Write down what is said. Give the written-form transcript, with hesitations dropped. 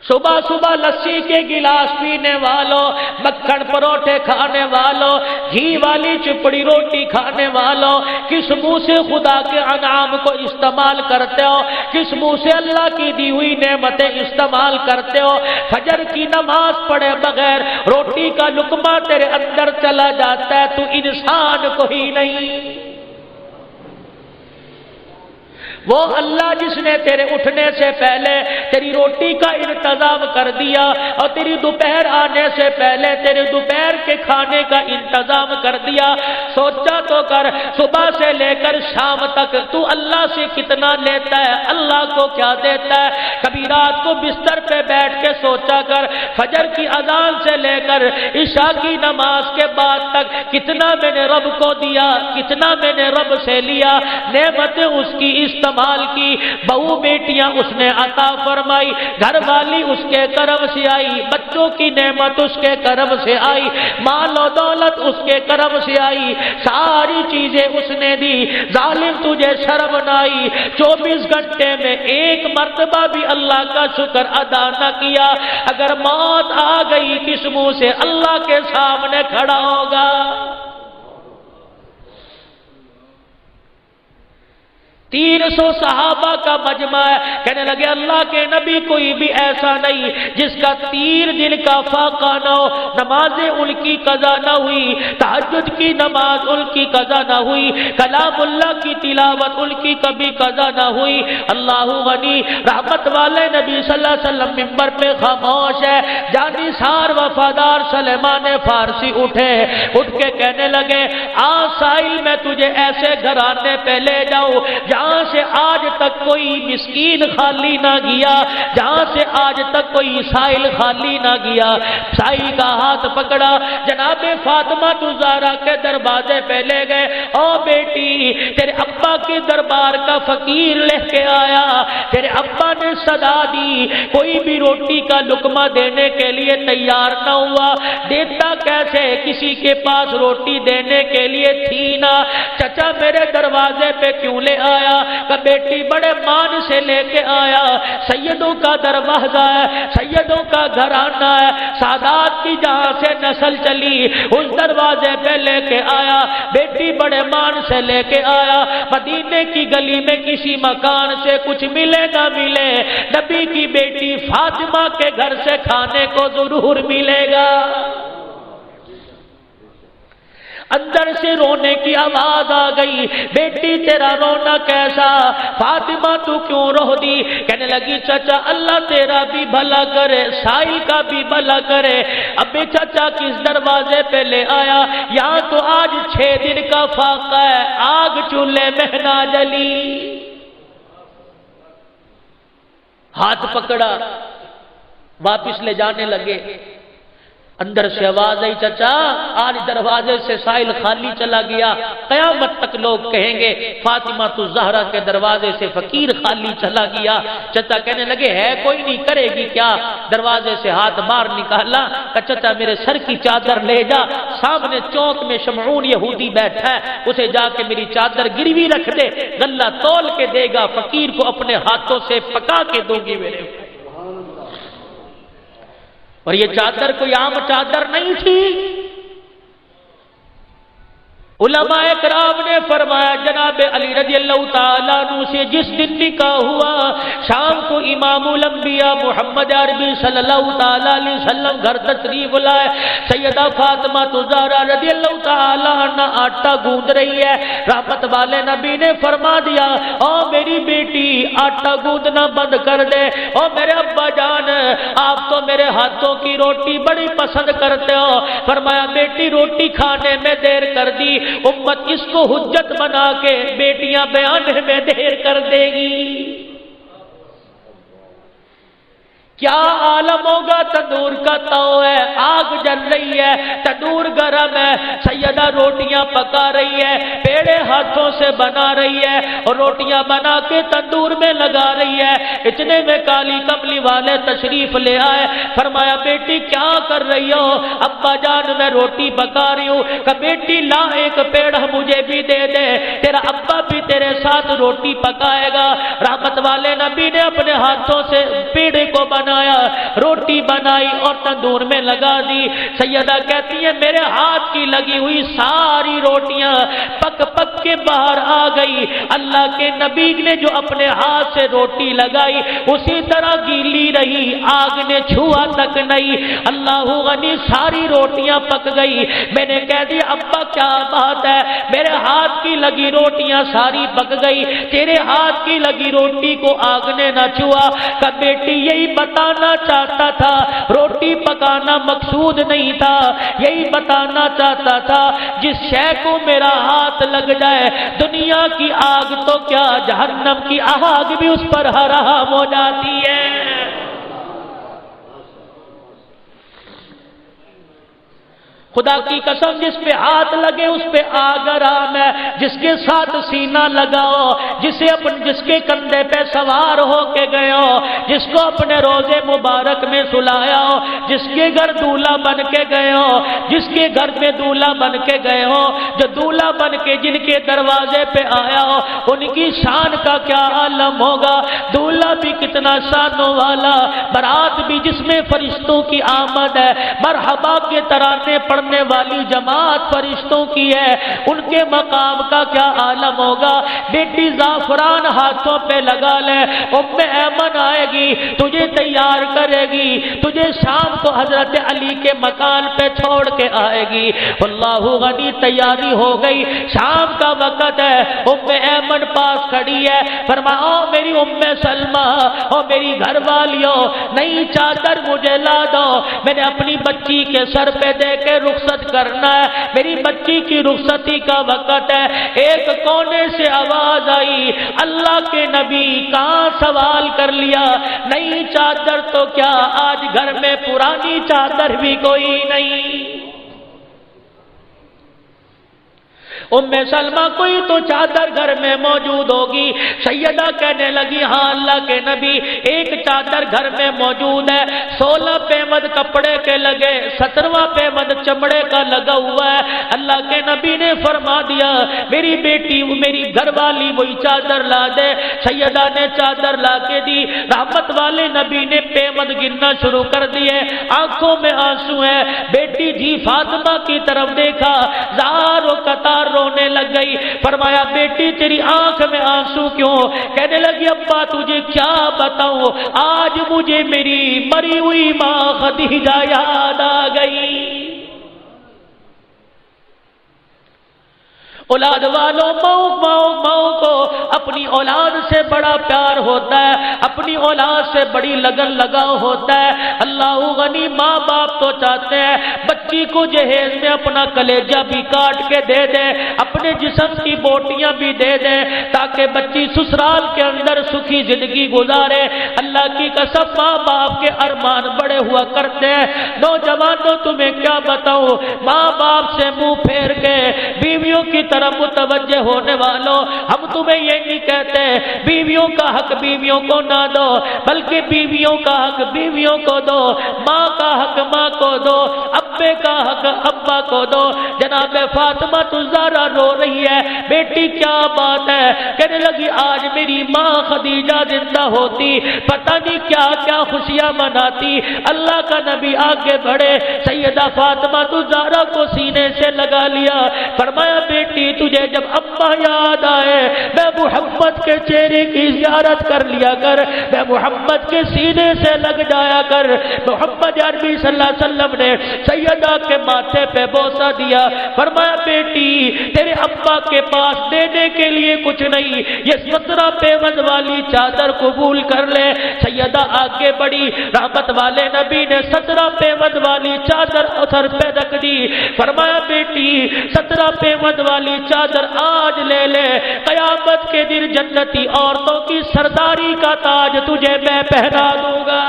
صبح صبح لسی کے گلاس پینے والوں، مکھن پروٹھے کھانے والوں، گھی والی چپڑی روٹی کھانے والوں، کس منہ سے خدا کے انعام کو استعمال کرتے ہو؟ کس منہ سے اللہ کی دی ہوئی نعمتیں استعمال کرتے ہو؟ فجر کی نماز پڑھے بغیر روٹی کا لقمہ تیرے اندر چلا جاتا ہے، تو انسان کوئی نہیں۔ وہ اللہ جس نے تیرے اٹھنے سے پہلے تیری روٹی کا انتظام کر دیا اور تیری دوپہر آنے سے پہلے تیرے دوپہر کے کھانے کا انتظام کر دیا، سوچا تو کر صبح سے لے کر شام تک تو اللہ سے کتنا لیتا ہے، اللہ کو کیا دیتا ہے؟ کبھی رات کو بستر پہ بیٹھ کے سوچا کر فجر کی اذان سے لے کر عشاء کی نماز کے بعد تک کتنا میں نے رب کو دیا، کتنا میں نے رب سے لیا، نعمتیں اس کی استعمال کی، بہو بیٹیاں اس نے عطا فرمائی، گھر والی اس کے کرم سے آئی، بچوں کی نعمت اس کے کرم سے آئی، مال و دولت اس کے کرم سے آئی، ساری چیزیں اس نے دی، ظالم تجھے شرم نہ آئی؟ 24 گھنٹے میں ایک مرتبہ بھی اللہ کا شکر ادا نہ کیا؟ اگر موت آ گئی کس منہ سے اللہ کے سامنے کھڑا ہوگا؟ 300 صحابہ کا مجمع ہے، کہنے لگے اللہ کے نبی کوئی بھی ایسا نہیں جس کا تیر دن کا فاقہ نہ ہو، نمازیں ان کی قضا نہ ہوئی، تہجد کی نماز ان کی قضا نہ ہوئی، کلام اللہ کی تلاوت ان کی کبھی قضا نہ ہوئی۔ اللہ غنی، رحمت والے نبی صلی اللہ علیہ وسلم منبر پہ خاموش ہے، جانی سار وفادار سلیمان فارسی اٹھ کے کہنے لگے سائل میں تجھے ایسے گھرانے پہ لے جاؤں جہاں سے آج تک کوئی مسکین خالی نہ گیا، جہاں سے آج تک کوئی سائل خالی نہ گیا۔ سائل کا ہاتھ پکڑا، جناب فاطمہ الزہرا کے دروازے پہ لے گئے، او بیٹی تیرے ابا کے دربار کا فقیر لے کے آیا، تیرے ابا نے صدا دی، کوئی بھی روٹی کا لقمہ دینے کے لیے تیار نہ ہوا، دیتا کیسے؟ کسی کے پاس روٹی دینے کے لیے تھی نہ، چچا میرے دروازے پہ کیوں لے آیا؟ کہ بیٹی بڑے مان سے لے کے آیا، سیدوں کا دروازہ ہے، سیدوں کا گھرانہ ہے، سادات کی جہاں سے نسل چلی اس دروازے پہ لے کے آیا، بیٹی بڑے مان سے لے کے آیا، مدینے کی گلی میں کسی مکان سے کچھ ملے نہ ملے نبی کی بیٹی فاطمہ کے گھر سے کھانے کو ضرور ملے گا۔ اندر سے رونے کی آواز آ گئی، بیٹی تیرا رونا کیسا؟ فاطمہ تو کیوں رو دی؟ کہنے لگی چچا اللہ تیرا بھی بھلا کرے، سائل کا بھی بھلا کرے، ابے چچا کس دروازے پہ لے آیا؟ یہاں تو آج 6 دن کا فاقہ ہے، آگ چولہے میں نہ جلی۔ ہاتھ پکڑا، واپس لے جانے لگے، اندر سے آواز آئی چچا آج دروازے سے سائل خالی چلا گیا، قیامت تک لوگ کہیں گے فاطمہ الزہرا کے دروازے سے فقیر خالی چلا گیا۔ چچا کہنے لگے ہے کوئی نہیں، کرے گی کیا؟ دروازے سے ہاتھ باہر نکالا کہ چچا میرے سر کی چادر لے جا، سامنے چوک میں شمعون یہودی بیٹھا ہے، اسے جا کے میری چادر گروی رکھ دے، غلہ تول کے دے گا، فقیر کو اپنے ہاتھوں سے پکا کے دوں گی میرے۔ اور یہ چادر کوئی عام چادر نہیں تھی۔ علماء کرام نے فرمایا جناب علی رضی اللہ تعالیٰ عنہ سے جس دن نکاح ہوا شام کو امام الانبیاء محمد عربی صلی اللہ تعالیٰ علیہ وسلم گھر تشریف لائے، سیدہ فاطمہ الزہرا رضی اللہ تعالیٰ عنہ آٹا گوندھ رہی ہے، رحمت والے نبی نے فرما دیا او میری بیٹی آٹا گوندھنا بند کر دے، او میرے ابا جان آپ تو میرے ہاتھوں کی روٹی بڑی پسند کرتے ہو، فرمایا بیٹی روٹی کھانے میں دیر کر دی، امت اس کو حجت بنا کے بیٹیاں بیانے میں دیر کر دے گی۔ کیا عالم ہوگا؟ تندور کا تو ہے، آگ جل رہی ہے، تندور گرم ہے، سیدہ روٹیاں پکا رہی ہے، پیڑے ہاتھوں سے بنا رہی ہے اور روٹیاں بنا کے تندور میں لگا رہی ہے۔ اتنے میں کالی کملی والے تشریف لے آئے، فرمایا بیٹی کیا کر رہی ہو؟ ابا جان میں روٹی پکا رہی ہوں۔ کہ بیٹی لا ایک پیڑا مجھے بھی دے دے، تیرا ابا بھی تیرے ساتھ روٹی پکائے گا۔ رحمت والے نبی نے اپنے ہاتھوں سے پیڑے کو بنایا، روٹی بنائی اور تندور میں لگا دی۔ سیدہ کہتی ہے میرے ہاتھ کی لگی ہوئی ساری روٹیاں پک پک کے باہر آ گئی۔ اللہ کے نبی نے جو اپنے ہاتھ سے روٹی لگائی اسی طرح گیلی رہی، آگ نے چھوا تک نہیں۔ اللہ غنی ساری روٹیاں پک گئی۔ میں نے کہہ دیا ابا کیا بات ہے، میرے ہاتھ کی لگی روٹیاں ساری پک گئی، تیرے ہاتھ کی لگی روٹی کو آگ نے نہ چھوا۔ کہ بیٹی یہی بتانا چاہتا تھا، روٹی پکانا مقصود نہیں تھا، یہی بتانا چاہتا تھا جس شے کو میرا ہاتھ لگ جائے دنیا کی آگ تو کیا جہنم کی آگ بھی اس پر حرام ہو جاتی ہے۔ خدا کی قسم جس پہ ہاتھ لگے اس پہ آگ حرام ہے۔ جس کے ساتھ سینہ لگاؤ، جس کے کندھے پہ سوار ہو کے گئے ہو، جس کو اپنے روزے مبارک میں سلایا ہو، جس کے گھر دولہا بن کے گئے ہو، جس کے گھر میں دولہا بن کے گئے ہو، جو دولہا بن کے جن کے دروازے پہ آیا ہو، ان کی شان کا کیا عالم ہوگا۔ دولہا بھی کتنا شانوں والا، برات بھی جس میں فرشتوں کی آمد ہے، مرحبا کے ترانے پڑھنے والی جماعت فرشتوں کی ہے، ان کے مقام کا کیا عالم ہوگا۔ بیٹی زعفران ہاتھوں پہ لگا لے، ام ایمن آئے گی تجھے تیار کرے گی، تجھے شام کو حضرت علی کے مکان پہ چھوڑ کے آئے گی۔ اللہ غنی تیاری ہو گئی، شام کا وقت ہے، ام ایمن پاس کھڑی ہے، فرمایا او میری ام سلمہ، او میری گھر والیوں نئی چادر مجھے لا دو، میں نے اپنی بچی کے سر پہ دے کے رخصت کرنا ہے، میری بچی کی رخصتی کا وقت ہے۔ ایک کونے سے آواز آئی، اللہ کے نبی کہاں سوال کر لیا، نئی چادر تو کیا آج گھر میں پرانی چادر بھی کوئی نہیں۔ ام سلمہ کوئی تو چادر گھر میں موجود ہوگی۔ سیدہ کہنے لگی ہاں اللہ کے نبی ایک چادر گھر میں موجود ہے، 16 پیمد کپڑے کے لگے، 17واں پیمد چمڑے کا لگا ہوا ہے۔ اللہ کے نبی نے فرما دیا میری بیٹی میری گھر والی وہی چادر لا دے۔ سیدہ نے چادر لا کے دی، رحمت والے نبی نے پیمد گننا شروع کر دیے، آنکھوں میں آنسو ہے۔ بیٹی جی فاطمہ کی طرف دیکھا، زار و قطار رونے لگ گئی۔ فرمایا بیٹی تیری آنکھ میں آنسو کیوں؟ کہنے لگی ابا تجھے کیا بتاؤں، آج مجھے میری مری ہوئی ماں خدیجہ یاد آ گئی۔ اولاد والوں ماؤں کو اپنی اولاد سے بڑا پیار ہوتا ہے، اپنی اولاد سے بڑی لگن لگاؤ ہوتا ہے۔ اللہ غنی ماں باپ تو چاہتے ہیں بچی کو جہیز میں اپنا کلیجہ بھی کاٹ کے دے دے، اپنے جسم کی بوٹیاں بھی دے دے تاکہ بچی سسرال کے اندر سکھی زندگی گزارے۔ اللہ کی قسم ماں باپ کے ارمان بڑے ہوا کرتے ہیں۔ نوجوانوں تمہیں کیا بتاؤں، ماں باپ سے منہ پھیر کے بیویوں کی طرف متوجہ ہونے والوں ہم تمہیں یہ نہیں کہتے بیویوں کا حق بیویوں کو نہ دو، بلکہ بیویوں کا حق بیویوں کو دو، ماں کا حق ماں کو دو، ابے کا حق ابا کو دو۔ جناب فاطمہ الزہرا رو رہی ہے، بیٹی کیا بات ہے؟ کہنے لگی آج میری ماں خدیجہ زندہ ہوتی پتہ نہیں کیا کیا خوشیاں مناتی۔ اللہ کا نبی آگے بڑھے، سیدہ فاطمہ الزہرا کو سینے سے لگا لیا، فرمایا بیٹی تجھے جب ابا یاد آئے میں محمد کے چہرے کی زیارت کر لیا کر، میں محمد کے سینے سے لگ جایا کر۔ محمد عربی صلی اللہ علیہ وسلم نے سیدہ کے ماتھے پہ بوسہ دیا، فرمایا بیٹی تیرے ابا کے پاس دینے کے لیے کچھ نہیں، یہ 17 پیمد والی چادر قبول کر لے۔ سیدہ آگے بڑھی، رحمت والے نبی نے 17 پیمد والی چادر سر پہ رکھ دی، فرمایا بیٹی 17 پیمد والی چادر آج لے لے، قیامت کے دن جنتی عورتوں کی سرداری کا تاج تجھے میں پہنا دوں گا۔